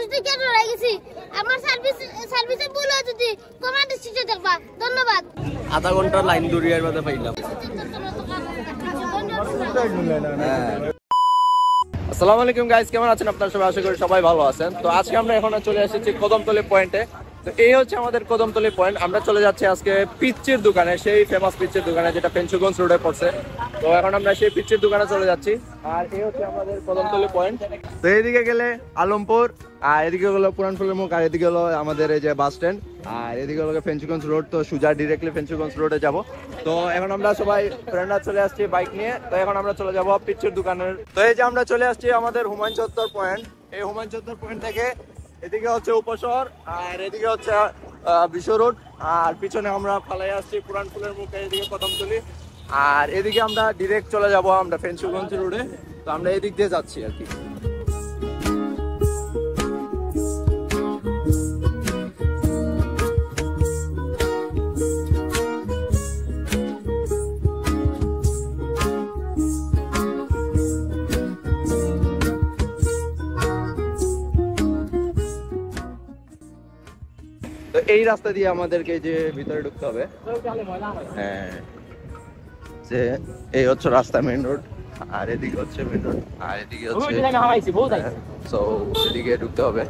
Service কেন রয়ে গেছি আমার সার্ভিসে ভুল হয় যদি কমেন্ট শিখে দেখবা ধন্যবাদ আধা ঘন্টা লাইন দূরিয়ার মধ্যে পাইলাম আসসালামু আলাইকুম গাইস, কেমন আছেন আপনারা সবাই? আশা করি সবাই ভালো আছেন। তো আজকে আমরা এখন চলে এসেছি কদমতলী পয়েন্টে। তো এই হচ্ছে আমাদের কদমতলী পয়েন্ট। আমরা চলে যাচ্ছি আজকে পিচ্চির দোকানে, সেই ফেমাস পিচ্চির দোকানে যেটা ফেঞ্চুগঞ্জ রোডে পড়ছে। তো এখন আমরা সেই পিচ্চির দোকানে চলে যাচ্ছি। আর এই হচ্ছে আমাদের কদমতলী পয়েন্ট। তো এইদিকে গেলে আলমপুর, আর এদিকে হলো পুরানফুলের মুখ, আর এদিকে হলো আমাদের এই যে বাস স্ট্যান্ড, আর এদিকে হলো ফেঞ্চুগঞ্জ রোড। তো সোজা ডিরেক্টলি ফেঞ্চুগঞ্জ রোডে যাব। তো এখন আমরা সবাই ফ্রেন্ডরা চলে আসছি বাইক নিয়ে। তো এখন আমরা চলে যাব পিচ্চির দোকানের। তো এই যে আমরা চলে আসছি আমাদের হুমায়ুন চত্বর পয়েন্ট। এই হুমায়ুন চত্বর পয়েন্ট থেকে এদিকে হচ্ছে উপশহর, আর এদিকে হচ্ছে বিশ্ব রোড, আর পিছনে আমরা পালাই আসছি পুরানফুলের মুখে, এদিকে কদমতলী, আর এদিকে আমরা ডিরেক্ট চলে যাব আমরা ফেঞ্চুগঞ্জ রোডে। তো আমরা এদিক দিয়ে যাচ্ছি আর কি। তো এই রাস্তা দিয়ে আমাদেরকে যে ভিতরে ঢুকতে হবে। হ্যাঁ, যে এই হচ্ছে রাস্তা, মেইন রোড, আর এদিকে হচ্ছে মেইন রোড, আর এদিকে হচ্ছে সো এদিকে ঢুকতে হবে।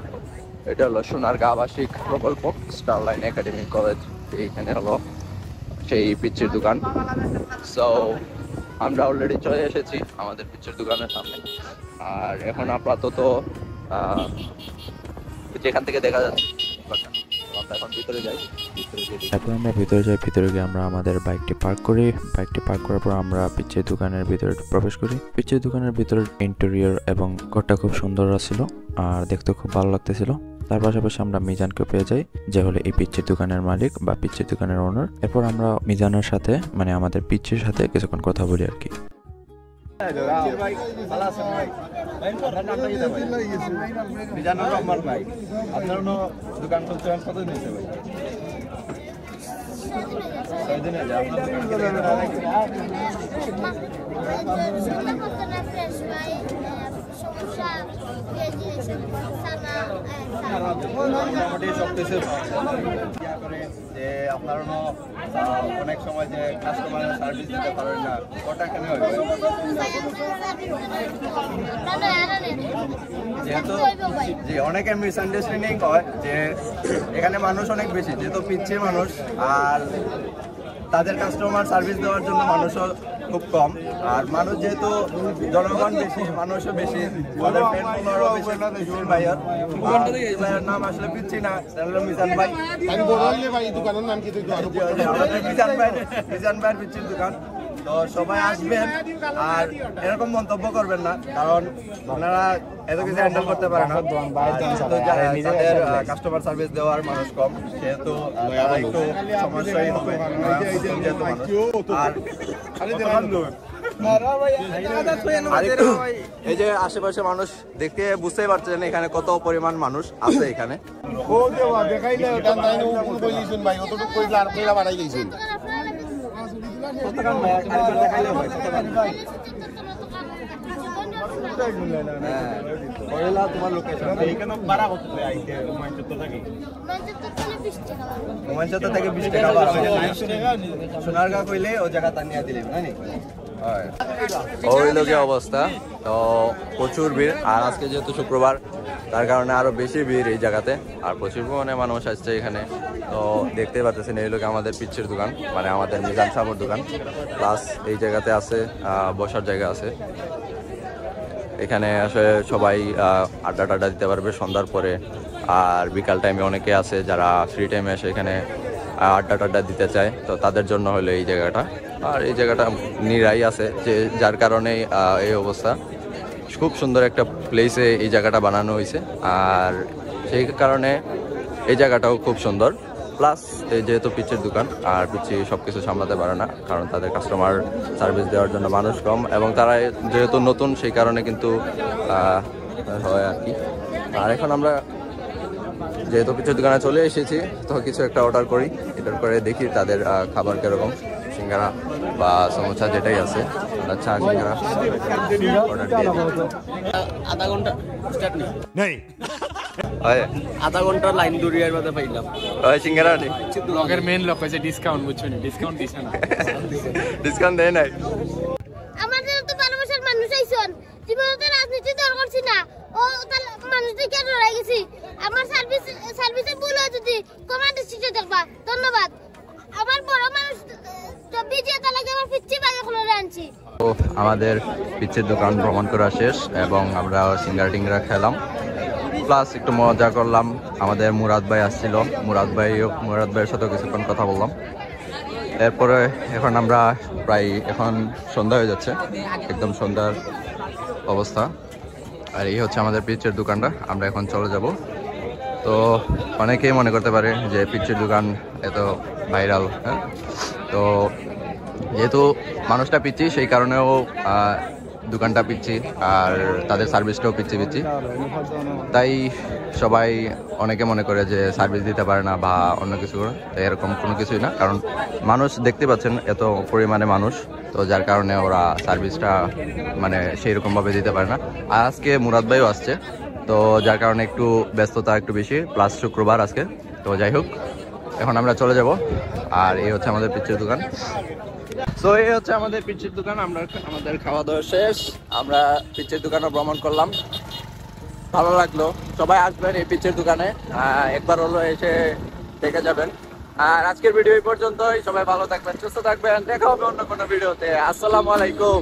এটা হলো সোনারগাঁ আবাসিক প্রকল্প স্টারলাইন একাডেমিক কলেজ। এইখানে হলো সেই পিচ্চির দোকান। সো আমরা অলরেডি চলে এসেছি আমাদের পিচ্চির দোকানের সামনে। আর এখন আপাতত যেখান থেকে দেখা যাচ্ছে তারপর আমরা ভিতরে যাই। ভিতরে গিয়ে আমরা আমাদের বাইকটি পার্ক করি। বাইকটি পার্ক করার পর আমরা পিচ্চির দোকানের ভিতরে প্রবেশ করি। পিচ্চির দোকানের ভিতরে ইন্টেরিয়র এবং ঘরটা খুব সুন্দর ছিল, আর দেখতে খুব ভালো লাগতেছিল। তার পাশাপাশি আমরা মিজানকে পেয়ে যাই, যে হলো এই পিচ্চির দোকানের মালিক বা পিচ্চির দোকানের ওনার। এরপর আমরা মিজানের সাথে, মানে আমাদের পিচ্চির সাথে কিছুক্ষণ কথা বলি আর কি। দোকান খুলতে কতদিন হয়েছে ভাই? যে আপনারা অনেক সময় যে কাস্টমারের সার্ভিস দিতে পারেন না, ওটা কেন হবে? যেহেতু যে অনেকের মিসআন্ডারস্ট্যান্ডিং হয় যে এখানে মানুষ অনেক বেশি, যেহেতু পিচ্ছির মানুষ, আর তাদের কাস্টমার সার্ভিস দেওয়ার জন্য মানুষও খুব কম। আর মানুষ যেহেতু জনগণ বেশি, মানুষও বেশি, তাদের ফ্রেন্ডগুলোরও বেশি। ভাইয়ের নাম আসলে পিচ্ছি না, মিজান ভাই। মিজান ভাইয়ের পিচ্ছির দোকান। তো সবাই আসবেন আর এরকম মন্তব্য করবেন না, কারণ ওনারা এত কিছু হ্যান্ডেল করতে পারে না। নিজেদের কাস্টমার সার্ভিস দেওয়ার মানুষ কম, সেহেতু একটু সমস্যাই হবে। আর এই যে আশেপাশে মানুষ দেখতে বুঝতেই পারছেন এখানে কত পরিমাণ মানুষ আছে এখানে। সোনারগাঁ কইলে ও জায়গা টানিয়া দিলেন ওই লোকের অবস্থা। তো প্রচুর ভিড়, আর আজকে যেহেতু শুক্রবার তার কারণে আরো বেশি ভিড় এই জায়গাতে, আর প্রচুর পরিমাণে মানুষ আসছে এখানে। তো দেখতে পাচ্ছেন এই লোকে আমাদের পিচ্চির দোকান, মানে আমাদের মিজান সাবর দোকান। প্লাস এই জায়গাতে আছে বসার জায়গা আছে। এখানে আসলে সবাই আড্ডা টাড্ডা দিতে পারবে সন্ধ্যার পরে, আর বিকাল টাইমে অনেকে আছে যারা ফ্রি টাইমে এসে এখানে আড্ডা টাড্ডা দিতে চায়। তো তাদের জন্য হলো এই জায়গাটা। আর এই জায়গাটা নিরাই আছে, যে যার কারণে এই অবস্থা। খুব সুন্দর একটা প্লেসে এই জায়গাটা বানানো হয়েছে, আর সেই কারণে এই জায়গাটাও খুব সুন্দর। প্লাস যেহেতু পিচ্চির দোকান, আর পিচ্ছি সব কিছু সামলাতে পারে না, কারণ তাদের কাস্টমার সার্ভিস দেওয়ার জন্য মানুষ কম, এবং তারা যেহেতু নতুন সেই কারণে কিন্তু হয় আর কি। আর এখন আমরা যেহেতু পিচ্চির দোকানে চলে এসেছি, তো কিছু একটা অর্ডার করি। অর্ডার করে দেখি তাদের খাবার কীরকম, সিঙ্গারা বা সমোসা যেটাই আছে, চা সিঙ্গারা অর্ডার দিয়ে আধা ঘন্টা স্টার্ট নেই। হয় আধা ঘন্টা লাইন দৌড়িয়ার মধ্যে পাইলাম। হয় সিঙ্গারা নি লগের মেন লোক হয়েছে ডিসকাউন্ট, বুঝছো না? ডিসকাউন্ট দিছে না। ডিসকাউন্ট দেয় নাই। আমাদের তো ভালোবাসার মানুষ আইছন, জীবনে তো রাজনীতি দল করছি না, ও তার মানুষ দেখে ডরাই গেছি। আমার সার্ভিসে ভুল হয় যদি কমান্ড সিটে দেখবা। ধন্যবাদ। আমার বড় মানুষ বিজে তা লাগে আমার পিচ্ছি বাগে কোনো আনছি। তো আমাদের পিচ্ছের দোকান ভ্রমণ করা শেষ এবং আমরা সিঙ্গারা টিঙ্গারা খেলাম, প্লাস একটু মজা করলাম। আমাদের মুরাদ ভাই আসছিল, মুরাদ ভাইয়ের সাথে কিছুক্ষণ কথা বললাম। এরপরে এখন আমরা প্রায় এখন সন্ধ্যা হয়ে যাচ্ছে, একদম সন্ধ্যার অবস্থা। আর এই হচ্ছে আমাদের পিচ্ছের দোকানটা। আমরা এখন চলে যাব। তো অনেকেই মনে করতে পারে যে পিচ্ছের দোকান এত ভাইরাল, হ্যাঁ, তো যেহেতু মানুষটা পিচ্ছি সেই কারণেও দোকানটা পিচ্ছি আর তাদের সার্ভিসটাও পিচ্ছি, তাই সবাই অনেকে মনে করে যে সার্ভিস দিতে পারে না বা অন্য কিছু করে। এরকম কোনো কিছুই না, কারণ মানুষ দেখতে পাচ্ছেন এত পরিমাণে মানুষ, তো যার কারণে ওরা সার্ভিসটা মানে সেই রকমভাবে দিতে পারে না। আর আজকে মুরাদ ভাইও আসছে, তো যার কারণে একটু ব্যস্ততা একটু বেশি, প্লাস শুক্রবার আজকে। তো যাই হোক, এখন আমরা চলে যাব। আর এই হচ্ছে আমাদের পিচ্ছের দোকান। তো এই হচ্ছে আমাদের পিচ্ছের দোকান। আমাদের খাওয়া দাওয়া শেষ, আমরা পিচ্ছের দোকানে ভ্রমণ করলাম, ভালো লাগলো। সবাই আসবেন এই পিচ্ছের দোকানে, একবার হলো এসে দেখে যাবেন। আর আজকের ভিডিও এই পর্যন্তই। সবাই ভালো থাকবেন, সুস্থ থাকবেন, দেখা হবে অন্য কোনো ভিডিওতে। আসসালামু আলাইকুম।